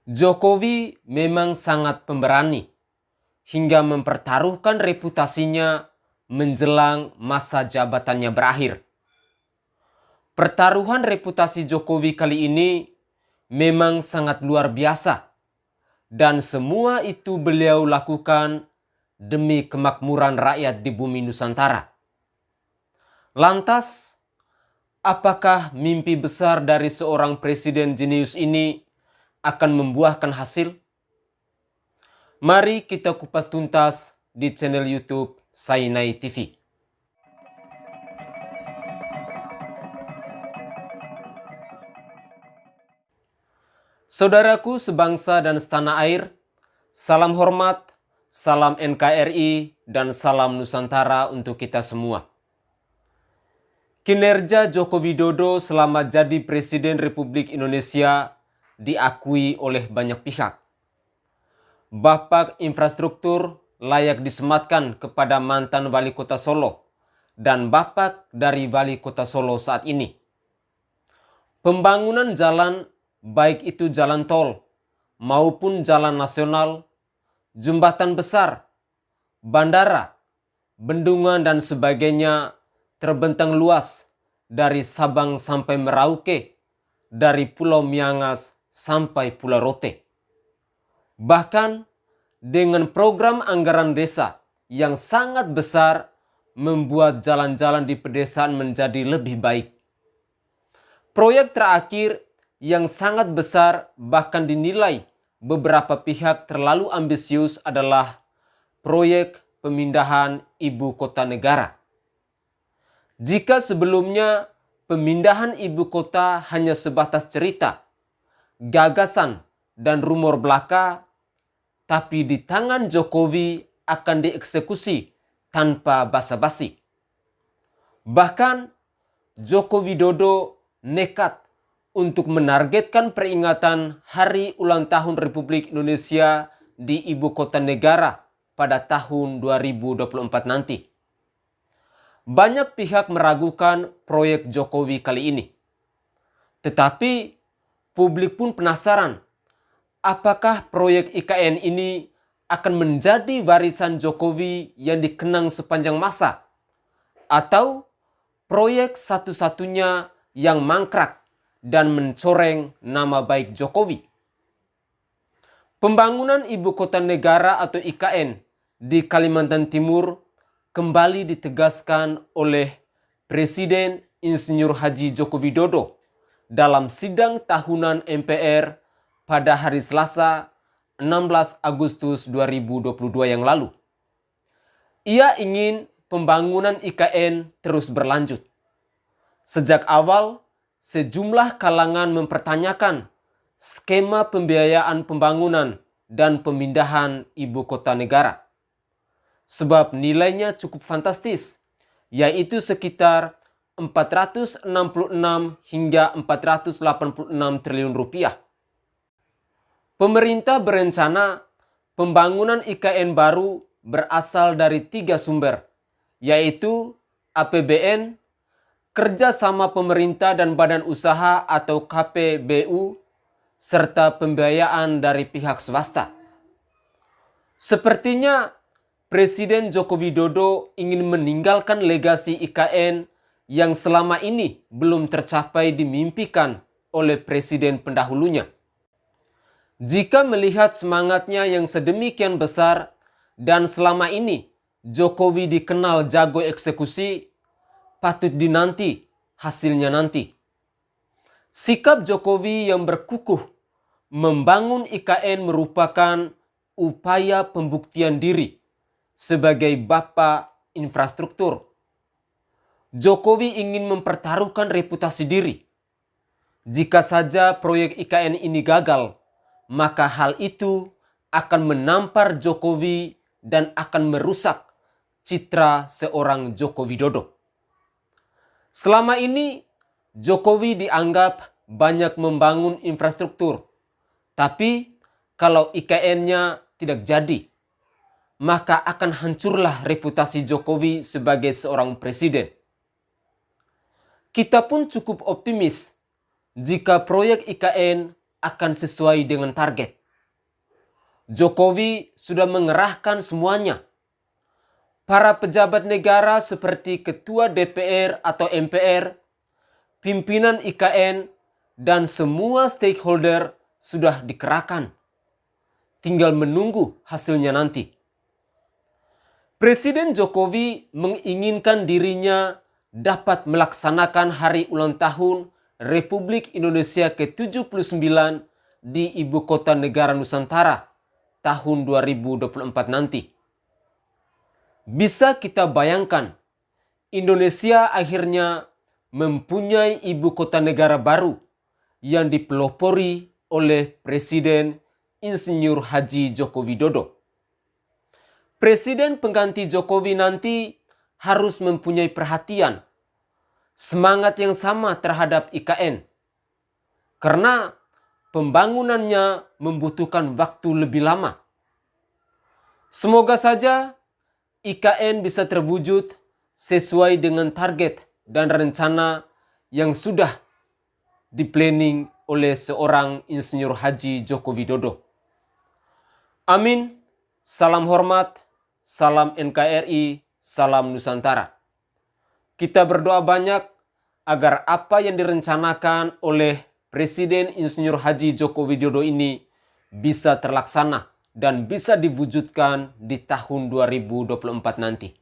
Jokowi memang sangat pemberani hingga mempertaruhkan reputasinya menjelang masa jabatannya berakhir. Pertaruhan reputasi Jokowi kali ini memang sangat luar biasa dan semua itu beliau lakukan demi kemakmuran rakyat di bumi Nusantara. Lantas, apakah mimpi besar dari seorang presiden jenius ini akan membuahkan hasil? Mari kita kupas tuntas di channel YouTube Sainai TV. Saudaraku sebangsa dan setanah air, salam hormat, salam NKRI, dan salam Nusantara untuk kita semua. Kinerja Joko Widodo selama jadi Presiden Republik Indonesia diakui oleh banyak pihak. Bapak infrastruktur layak disematkan kepada mantan Wali Kota Solo dan Bapak dari Wali Kota Solo saat ini. Pembangunan jalan, baik itu jalan tol maupun jalan nasional, jembatan besar, bandara, bendungan dan sebagainya terbentang luas dari Sabang sampai Merauke, dari Pulau Miangas sampai Pulau Rote. Bahkan dengan program anggaran desa yang sangat besar membuat jalan-jalan di pedesaan menjadi lebih baik. Proyek terakhir yang sangat besar bahkan dinilai beberapa pihak terlalu ambisius adalah proyek pemindahan ibu kota negara. Jika sebelumnya pemindahan ibu kota hanya sebatas cerita, gagasan, dan rumor belaka, tapi di tangan Jokowi akan dieksekusi tanpa basa-basi. Bahkan Joko Widodo nekat untuk menargetkan peringatan Hari Ulang Tahun Republik Indonesia di ibu kota negara pada tahun 2024 nanti. Banyak pihak meragukan proyek Jokowi kali ini. Tetapi publik pun penasaran, apakah proyek IKN ini akan menjadi warisan Jokowi yang dikenang sepanjang masa? Atau proyek satu-satunya yang mangkrak dan mencoreng nama baik Jokowi? Pembangunan ibu kota negara atau IKN di Kalimantan Timur kembali ditegaskan oleh Presiden Insinyur Haji Joko Widodo dalam sidang tahunan MPR pada hari Selasa 16 Agustus 2022 yang lalu. Ia ingin pembangunan IKN terus berlanjut. Sejak awal, sejumlah kalangan mempertanyakan skema pembiayaan pembangunan dan pemindahan ibu kota negara. Sebab nilainya cukup fantastis, yaitu sekitar 466 hingga 486 triliun rupiah. Pemerintah berencana pembangunan IKN baru berasal dari 3 sumber, yaitu APBN, kerjasama pemerintah dan badan usaha atau KPBU, serta pembiayaan dari pihak swasta. Sepertinya Presiden Joko Widodo ingin meninggalkan legasi IKN yang selama ini belum tercapai dimimpikan oleh presiden pendahulunya. Jika melihat semangatnya yang sedemikian besar dan selama ini Jokowi dikenal jago eksekusi, patut dinanti hasilnya nanti. Sikap Jokowi yang berkukuh membangun IKN merupakan upaya pembuktian diri sebagai bapak infrastruktur. Jokowi ingin mempertaruhkan reputasi diri. Jika saja proyek IKN ini gagal, maka hal itu akan menampar Jokowi dan akan merusak citra seorang Joko Widodo. Selama ini Jokowi dianggap banyak membangun infrastruktur, tapi kalau IKN-nya tidak jadi, maka akan hancurlah reputasi Jokowi sebagai seorang presiden. Kita pun cukup optimis jika proyek IKN akan sesuai dengan target. Jokowi sudah mengerahkan semuanya. Para pejabat negara seperti Ketua DPR atau MPR, pimpinan IKN, dan semua stakeholder sudah dikerahkan. Tinggal menunggu hasilnya nanti. Presiden Jokowi menginginkan dirinya dapat melaksanakan hari ulang tahun Republik Indonesia ke-79 di Ibu Kota Negara Nusantara tahun 2024 nanti. Bisa kita bayangkan, Indonesia akhirnya mempunyai ibu kota negara baru yang dipelopori oleh Presiden Insinyur Haji Joko Widodo. Presiden pengganti Jokowi nanti harus mempunyai perhatian, semangat yang sama terhadap IKN. Karena pembangunannya membutuhkan waktu lebih lama. Semoga saja IKN bisa terwujud sesuai dengan target dan rencana yang sudah diplanning oleh seorang Insinyur Haji Joko Widodo. Amin. Salam hormat, salam NKRI, salam Nusantara. Kita berdoa banyak agar apa yang direncanakan oleh Presiden Insinyur Haji Joko Widodo ini bisa terlaksana dan bisa diwujudkan di tahun 2024 nanti.